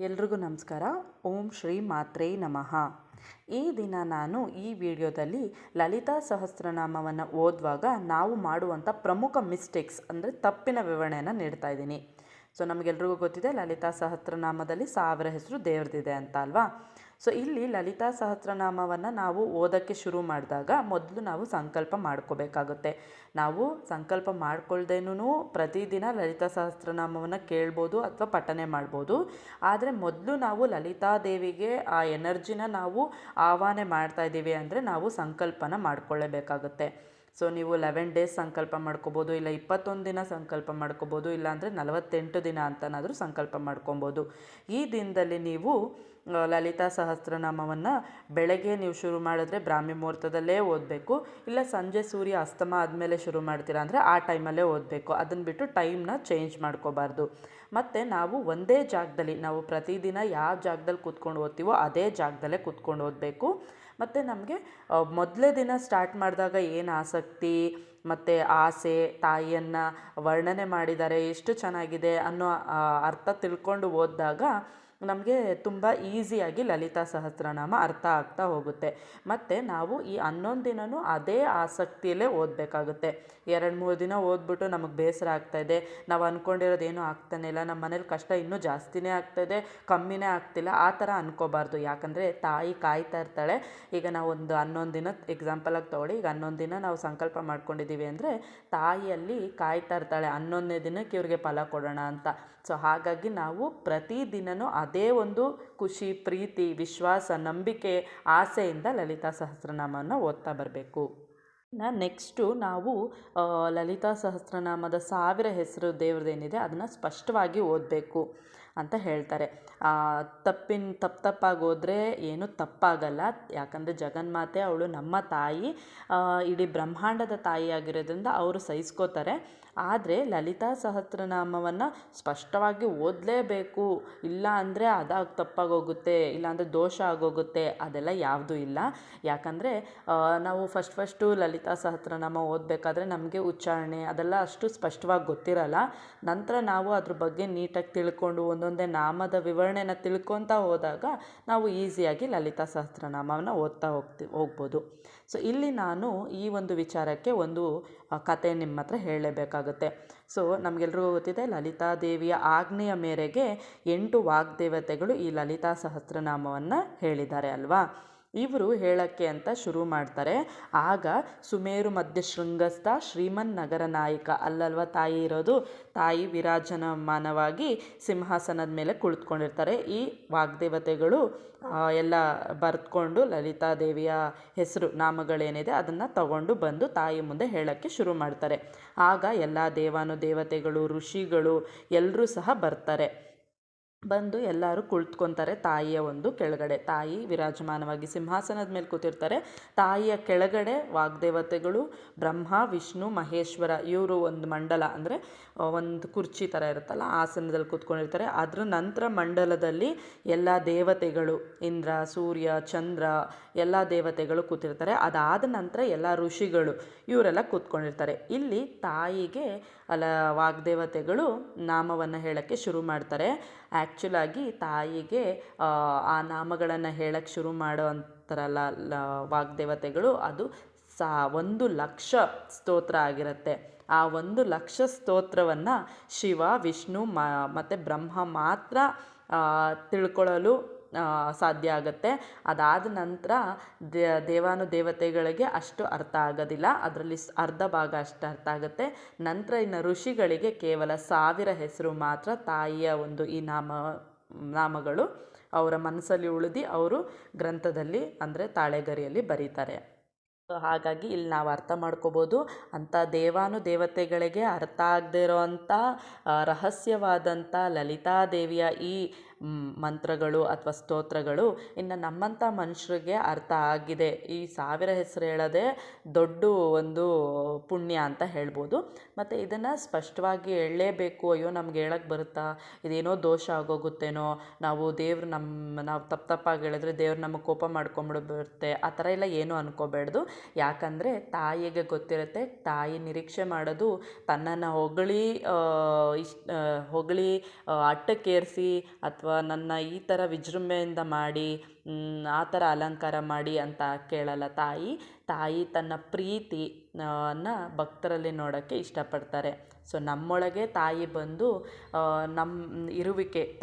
ಎಲ್ರಿಗೂ ನಮಸ್ಕಾರ. ಓಂ ಶ್ರೀ ಮಾತ್ರೇ ನಮಃ. ಈ ದಿನ ನಾನು ಈ ವಿಡಿಯೋದಲ್ಲಿ ಲಲಿತಾ ಸಹಸ್ರನಾಮವನ್ನು ಓದುವಾಗ ನಾವು ಮಾಡುವಂಥ ಪ್ರಮುಖ ಮಿಸ್ಟೇಕ್ಸ್ ಅಂದರೆ ತಪ್ಪಿನ ವಿವರಣೆಯನ್ನು ನೀಡ್ತಾ ಇದ್ದೀನಿ. ಸೊ ನಮಗೆಲ್ರಿಗೂ ಗೊತ್ತಿದೆ ಲಲಿತಾ ಸಹಸ್ರನಾಮದಲ್ಲಿ 1000 ಹೆಸರು ದೇವ್ರದಿದೆ ಅಂತ ಅಲ್ವಾ. ಸೊ ಇಲ್ಲಿ ಲಲಿತಾ ಸಹಸ್ರನಾಮವನ್ನು ನಾವು ಓದೋಕ್ಕೆ ಶುರು ಮಾಡಿದಾಗ ಮೊದಲು ನಾವು ಸಂಕಲ್ಪ ಮಾಡ್ಕೋಬೇಕಾಗುತ್ತೆ. ನಾವು ಸಂಕಲ್ಪ ಮಾಡ್ಕೊಳ್ದೇನೂ ಪ್ರತಿದಿನ ಲಲಿತಾ ಸಹಸ್ರನಾಮವನ್ನು ಕೇಳ್ಬೋದು ಅಥವಾ ಪಠನೆ ಮಾಡ್ಬೋದು. ಆದರೆ ಮೊದಲು ನಾವು ಲಲಿತಾದೇವಿಗೆ ಆ ಎನರ್ಜಿನ ನಾವು ಆವಾಹನೆ ಮಾಡ್ತಾ ಇದ್ದೀವಿ ಅಂದರೆ ನಾವು ಸಂಕಲ್ಪನ ಮಾಡ್ಕೊಳ್ಳೇಬೇಕಾಗುತ್ತೆ. ಸೊ ನೀವು 11 ಡೇಸ್ ಸಂಕಲ್ಪ ಮಾಡ್ಕೋಬೋದು, ಇಲ್ಲ 21 ದಿನ ಸಂಕಲ್ಪ ಮಾಡ್ಕೋಬೋದು, ಇಲ್ಲಾಂದರೆ 48 ದಿನ ಅಂತನಾದರೂ ಸಂಕಲ್ಪ ಮಾಡ್ಕೊಬೋದು. ಈ ದಿನದಲ್ಲಿ ನೀವು ಲಲಿತಾ ಸಹಸ್ರನಾಮವನ್ನು ಬೆಳಗ್ಗೆ ನೀವು ಶುರು ಮಾಡಿದ್ರೆ ಬ್ರಾಹ್ಮಿ ಮುಹೂರ್ತದಲ್ಲೇ ಓದಬೇಕು, ಇಲ್ಲ ಸಂಜೆ ಸೂರ್ಯ ಅಸ್ತಮ ಆದಮೇಲೆ ಶುರು ಮಾಡ್ತೀರಾ ಅಂದರೆ ಆ ಟೈಮಲ್ಲೇ ಓದಬೇಕು. ಅದನ್ನು ಬಿಟ್ಟು ಟೈಮ್ನ ಚೇಂಜ್ ಮಾಡ್ಕೋಬಾರ್ದು. ಮತ್ತು ನಾವು ಒಂದೇ ಜಾಗದಲ್ಲಿ ನಾವು ಪ್ರತಿದಿನ ಯಾವ ಜಾಗದಲ್ಲಿ ಕೂತ್ಕೊಂಡು ಓದ್ತೀವೋ ಅದೇ ಜಾಗದಲ್ಲೇ ಕೂತ್ಕೊಂಡು ಓದಬೇಕು. ಮತ್ತು ನಮಗೆ ಮೊದಲೇ ದಿನ ಸ್ಟಾರ್ಟ್ ಮಾಡಿದಾಗ ಏನು ಆಸಕ್ತಿ ಮತ್ತು ಆಸೆ ತಾಯಿಯನ್ನು ವರ್ಣನೆ ಮಾಡಿದ್ದಾರೆ ಎಷ್ಟು ಚೆನ್ನಾಗಿದೆ ಅನ್ನೋ ಅರ್ಥ ತಿಳ್ಕೊಂಡು ಓದಿದಾಗ ನಮಗೆ ತುಂಬ ಈಸಿಯಾಗಿ ಲಲಿತಾ ಸಹಸ್ರನಾಮ ಅರ್ಥ ಆಗ್ತಾ ಹೋಗುತ್ತೆ. ಮತ್ತು ನಾವು ಈ 11 ದಿನವೂ ಅದೇ ಆಸಕ್ತಿಯಲ್ಲೇ ಓದಬೇಕಾಗುತ್ತೆ. 2-3 ದಿನ ಓದ್ಬಿಟ್ಟು ನಮಗೆ ಬೇಸರ ಆಗ್ತಾಯಿದೆ, ನಾವು ಅಂದ್ಕೊಂಡಿರೋದು ಏನೂ ಆಗ್ತಾನೆ ಇಲ್ಲ, ನಮ್ಮ ಮನೇಲಿ ಕಷ್ಟ ಇನ್ನೂ ಜಾಸ್ತಿನೇ ಆಗ್ತಾಯಿದೆ, ಕಮ್ಮಿನೇ ಆಗ್ತಿಲ್ಲ, ಆ ಥರ ಅಂದ್ಕೋಬಾರ್ದು. ಯಾಕಂದರೆ ತಾಯಿ ಕಾಯ್ತಾ ಇರ್ತಾಳೆ. ಈಗ ನಾವು ಒಂದು 11 ದಿನ ಎಕ್ಸಾಂಪಲಾಗಿ ತೊಗೊಳ್ಳಿ. ಈಗ 11 ದಿನ ನಾವು ಸಂಕಲ್ಪ ಮಾಡ್ಕೊಂಡಿದ್ದೀವಿ ಅಂದರೆ ತಾಯಿಯಲ್ಲಿ ಕಾಯ್ತಾ ಇರ್ತಾಳೆ 11ನೇ ದಿನಕ್ಕೆ ಇವ್ರಿಗೆ ಫಲ ಕೊಡೋಣ ಅಂತ. ಸೊ ಹಾಗಾಗಿ ನಾವು ಪ್ರತಿದಿನವೂ ಅದೇ ಒಂದು ಖುಷಿ, ಪ್ರೀತಿ, ವಿಶ್ವಾಸ, ನಂಬಿಕೆ, ಆಸೆಯಿಂದ ಲಲಿತಾ ಸಹಸ್ರನಾಮವನ್ನು ಓದ್ತಾ ಬರಬೇಕು. ನೆಕ್ಸ್ಟು ನಾವು ಲಲಿತಾ ಸಹಸ್ರನಾಮದ 1000 ಹೆಸರು ದೇವ್ರದ್ದೇನಿದೆ ಅದನ್ನು ಸ್ಪಷ್ಟವಾಗಿ ಓದಬೇಕು ಅಂತ ಹೇಳ್ತಾರೆ. ತಪ್ಪಾಗಿ ಹೋದರೆ ಏನೂ ತಪ್ಪಾಗಲ್ಲ. ಯಾಕಂದರೆ ಜಗನ್ಮಾತೆ ಅವಳು ನಮ್ಮ ತಾಯಿ, ಇಡೀ ಬ್ರಹ್ಮಾಂಡದ ತಾಯಿಯಾಗಿರೋದ್ರಿಂದ ಅವರು ಸಹಿಸ್ಕೋತಾರೆ. ಆದರೆ ಲಲಿತಾ ಸಹಸ್ರನಾಮವನ್ನು ಸ್ಪಷ್ಟವಾಗಿ ಓದಲೇಬೇಕು, ಇಲ್ಲ ಅಂದರೆ ಅದಾಗಿ ತಪ್ಪಾಗೋಗುತ್ತೆ, ಇಲ್ಲಾಂದರೆ ದೋಷ ಆಗೋಗುತ್ತೆ, ಅದೆಲ್ಲ ಯಾವುದೂ ಇಲ್ಲ. ಯಾಕಂದರೆ ನಾವು ಫಸ್ಟು ಲಲಿತಾ ಸಹಸ್ರನಾಮ ಓದಬೇಕಾದ್ರೆ ನಮಗೆ ಉಚ್ಚಾರಣೆ ಅದೆಲ್ಲ ಅಷ್ಟು ಸ್ಪಷ್ಟವಾಗಿ ಗೊತ್ತಿರಲ್ಲ. ನಂತರ ನಾವು ಅದ್ರ ಬಗ್ಗೆ ನೀಟಾಗಿ ತಿಳ್ಕೊಂಡು ಒಂದೊಂದೇ ನಾಮದ ವಿವರಣೆನ ತಿಳ್ಕೊತಾ ಹೋದಾಗ ನಾವು ಈಸಿಯಾಗಿ ಲಲಿತಾ ಸಹಸ್ರನಾಮವನ್ನು ಓದ್ತಾ ಹೋಗ್ಬೋದು. ಸೊ ಇಲ್ಲಿ ನಾನು ಈ ಒಂದು ವಿಚಾರಕ್ಕೆ ಒಂದು ಕತೆ ನಿಮ್ಮ ಹತ್ರ ಹೇಳಲೇಬೇಕಾಗುತ್ತೆ. ಸೊ ನಮಗೆಲ್ರಿಗೂ ಗೊತ್ತಿದೆ ಲಲಿತಾದೇವಿಯ ಆಜ್ಞೆಯ ಮೇರೆಗೆ 8 ವಾಗ್ದೇವತೆಗಳು ಈ ಲಲಿತಾ ಸಹಸ್ರನಾಮವನ್ನು ಹೇಳಿದ್ದಾರೆ ಅಲ್ವಾ. ಇವರು ಹೇಳೋಕ್ಕೆ ಅಂತ ಶುರು ಮಾಡ್ತಾರೆ. ಆಗ ಸುಮೇರು ಮಧ್ಯ ಶೃಂಗಸ್ಥ ಶ್ರೀಮನ್ ನಗರ ನಾಯಕ, ಅಲ್ಲಲ್ವ ತಾಯಿ ಇರೋದು, ತಾಯಿ ವಿರಾಜಮಾನವಾಗಿ ಸಿಂಹಾಸನದ ಮೇಲೆ ಕುಳಿತುಕೊಂಡಿರ್ತಾರೆ. ಈ ವಾಗ್ದೇವತೆಗಳು ಎಲ್ಲ ಬರೆದುಕೊಂಡು ಲಲಿತಾದೇವಿಯ ಹೆಸರು ನಾಮಗಳೇನಿದೆ ಅದನ್ನು ತಗೊಂಡು ಬಂದು ತಾಯಿ ಮುಂದೆ ಹೇಳೋಕ್ಕೆ ಶುರು ಮಾಡ್ತಾರೆ. ಆಗ ಎಲ್ಲ ದೇವಾನುದೇವತೆಗಳು, ಋಷಿಗಳು ಎಲ್ಲರೂ ಸಹ ಬರ್ತಾರೆ. ಬಂದು ಎಲ್ಲರೂ ಕುಳಿತುಕೊತಾರೆ ತಾಯಿಯ ಒಂದು ಕೆಳಗಡೆ. ತಾಯಿ ವಿರಾಜಮಾನವಾಗಿ ಸಿಂಹಾಸನದ ಮೇಲೆ ಕೂತಿರ್ತಾರೆ. ತಾಯಿಯ ಕೆಳಗಡೆ ವಾಗ್ದೇವತೆಗಳು ಬ್ರಹ್ಮ, ವಿಷ್ಣು, ಮಹೇಶ್ವರ ಇವರು ಒಂದು ಮಂಡಲ ಅಂದರೆ ಒಂದು ಕುರ್ಚಿ ಥರ ಇರುತ್ತಲ್ಲ ಆಸನದಲ್ಲಿ ಕೂತ್ಕೊಂಡಿರ್ತಾರೆ. ಅದರ ನಂತರ ಮಂಡಲದಲ್ಲಿ ಎಲ್ಲ ದೇವತೆಗಳು, ಇಂದ್ರ, ಸೂರ್ಯ, ಚಂದ್ರ ಎಲ್ಲ ದೇವತೆಗಳು ಕೂತಿರ್ತಾರೆ. ಅದಾದ ನಂತರ ಎಲ್ಲ ಋಷಿಗಳು ಇವರೆಲ್ಲ ಕೂತ್ಕೊಂಡಿರ್ತಾರೆ. ಇಲ್ಲಿ ತಾಯಿಗೆ ವಾಗ್ದೇವತೆಗಳು ನಾಮವನ್ನು ಹೇಳೋಕ್ಕೆ ಶುರು ಮಾಡ್ತಾರೆ. ಆ್ಯಕ್ಚುಲಾಗಿ ತಾಯಿಗೆ ಆ ನಾಮಗಳನ್ನು ಹೇಳೋಕ್ಕೆ ಶುರು ಮಾಡೋ ಅಂತಾರಲ್ಲ ವಾಗ್ದೇವತೆಗಳು, ಅದು 1,00,000 ಸ್ತೋತ್ರ ಆಗಿರುತ್ತೆ. ಆ 1,00,000 ಸ್ತೋತ್ರವನ್ನು ಶಿವ, ವಿಷ್ಣು ಮತ್ತು ಬ್ರಹ್ಮ ಮಾತ್ರ ತಿಳ್ಕೊಳ್ಳಲು ಸಾಧ್ಯ ಆಗುತ್ತೆ. ಅದಾದ ನಂತರ ದೇವಾನುದೇವತೆಗಳಿಗೆ ಅಷ್ಟು ಅರ್ಥ ಆಗೋದಿಲ್ಲ, ಅದರಲ್ಲಿ ಅರ್ಧ ಭಾಗ ಅಷ್ಟು ಅರ್ಥ ಆಗುತ್ತೆ. ನಂತರ ಇನ್ನು ಋಷಿಗಳಿಗೆ ಕೇವಲ 1000 ಹೆಸರು ಮಾತ್ರ ತಾಯಿಯ ಒಂದು ಈ ನಾಮಗಳು ಅವರ ಮನಸ್ಸಲ್ಲಿ ಉಳಿದು ಅವರು ಗ್ರಂಥದಲ್ಲಿ ಅಂದರೆ ತಾಳೆಗರಿಯಲ್ಲಿ ಬರೀತಾರೆ. ಹಾಗಾಗಿ ಇಲ್ಲಿ ನಾವು ಅರ್ಥ ಮಾಡ್ಕೋಬೋದು, ಅಂಥ ದೇವಾನುದೇವತೆಗಳಿಗೆ ಅರ್ಥ ಆಗದೇ ಇರೋವಂಥ ರಹಸ್ಯವಾದಂಥ ಲಲಿತಾದೇವಿಯ ಈ ಮಂತ್ರಗಳು ಅಥವಾ ಸ್ತೋತ್ರಗಳು ಇನ್ನು ನಮ್ಮಂಥ ಮನುಷ್ಯರಿಗೆ ಅರ್ಥ ಆಗಿದೆ. ಈ 1000 ಹೆಸರು ಹೇಳೋದೇ ದೊಡ್ಡ ಒಂದು ಪುಣ್ಯ ಅಂತ ಹೇಳ್ಬೋದು. ಮತ್ತು ಇದನ್ನು ಸ್ಪಷ್ಟವಾಗಿ ಹೇಳಲೇಬೇಕು. ಅಯ್ಯೋ ನಮ್ಗೆ ಹೇಳೋಕ್ಕೆ ಬರುತ್ತಾ, ಇದೇನೋ ದೋಷ ಆಗೋಗುತ್ತೇನೋ, ನಾವು ತಪ್ಪಾಗಿ ಹೇಳಿದ್ರೆ ದೇವ್ರು ನಮಗೆ ಕೋಪ ಮಾಡ್ಕೊಂಬಿಡ್ಬಿಡುತ್ತೆ, ಆ ಥರ ಎಲ್ಲ ಏನೂ ಅಂದ್ಕೋಬೇಡ್ದು. ಯಾಕಂದರೆ ತಾಯಿಗೆ ಗೊತ್ತಿರುತ್ತೆ, ತಾಯಿ ನಿರೀಕ್ಷೆ ಮಾಡೋದು ತನ್ನನ್ನು ಹೊಗಳಿ ಅಟ್ಟಕ್ಕೇರಿಸಿ ಅಥವಾ ಅಥವಾ ನನ್ನ ಈ ಥರ ವಿಜೃಂಭಣೆಯಿಂದ ಮಾಡಿ ಆ ಥರ ಅಲಂಕಾರ ಮಾಡಿ ಅಂತ ಕೇಳಲ್ಲ ತಾಯಿ ತನ್ನ ಪ್ರೀತಿ ಅನ್ನ ಭಕ್ತರಲ್ಲಿ ನೋಡೋಕ್ಕೆ ಇಷ್ಟಪಡ್ತಾರೆ. ಸೊ ನಮ್ಮೊಳಗೆ ತಾಯಿ ಬಂದು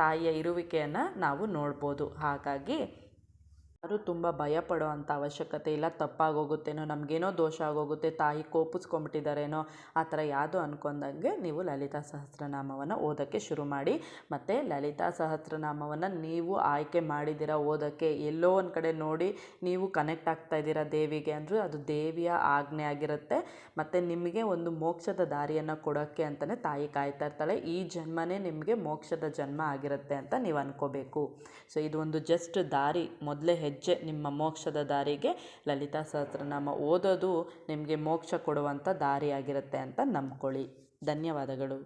ತಾಯಿಯ ಇರುವಿಕೆಯನ್ನು ನಾವು ನೋಡ್ಬೋದು. ಹಾಗಾಗಿ ಯಾರೂ ತುಂಬ ಭಯಪಡೋ ಅಂಥ ಅವಶ್ಯಕತೆ ಇಲ್ಲ. ತಪ್ಪಾಗೋಗುತ್ತೇನೋ, ನಮಗೇನೋ ದೋಷ ಆಗೋಗುತ್ತೆ, ತಾಯಿ ಕೋಪಿಸ್ಕೊಂಬಿಟ್ಟಿದ್ದಾರೇನೋ ಆ ಥರ ಯಾವುದು ಅಂದ್ಕೊಂಡಂಗೆ ನೀವು ಲಲಿತಾ ಸಹಸ್ರನಾಮವನ್ನು ಓದೋಕ್ಕೆ ಶುರು ಮಾಡಿ. ಮತ್ತು ಲಲಿತಾ ಸಹಸ್ರನಾಮವನ್ನು ನೀವು ಆಯ್ಕೆ ಮಾಡಿದ್ದೀರಾ ಓದೋಕ್ಕೆ, ಎಲ್ಲೋ ಒಂದು ಕಡೆ ನೋಡಿ ನೀವು ಕನೆಕ್ಟ್ ಆಗ್ತಾ ಇದ್ದೀರಾ ದೇವಿಗೆ ಅಂದರೆ ಅದು ದೇವಿಯ ಆಜ್ಞೆ ಆಗಿರುತ್ತೆ. ಮತ್ತು ನಿಮಗೆ ಒಂದು ಮೋಕ್ಷದ ದಾರಿಯನ್ನು ಕೊಡೋಕ್ಕೆ ಅಂತಲೇ ತಾಯಿ ಕಾಯ್ತಾ ಇರ್ತಾಳೆ. ಈ ಜನ್ಮನೇ ನಿಮಗೆ ಮೋಕ್ಷದ ಜನ್ಮ ಆಗಿರುತ್ತೆ ಅಂತ ನೀವು ಅಂದ್ಕೋಬೇಕು. ಸೊ ಇದು ಒಂದು ಜಸ್ಟ್ ದಾರಿ, ಮೊದಲೇ ಹೆಜ್ಜೆ ನಿಮ್ಮ ಮೋಕ್ಷದ ದಾರಿಗೆ. ಲಲಿತಾ ಸಹಸ್ರನಾಮ ಓದೋದು ನಿಮಗೆ ಮೋಕ್ಷ ಕೊಡುವಂಥ ದಾರಿಯಾಗಿರುತ್ತೆ ಅಂತ ನಂಬ್ಕೊಳ್ಳಿ. ಧನ್ಯವಾದಗಳು.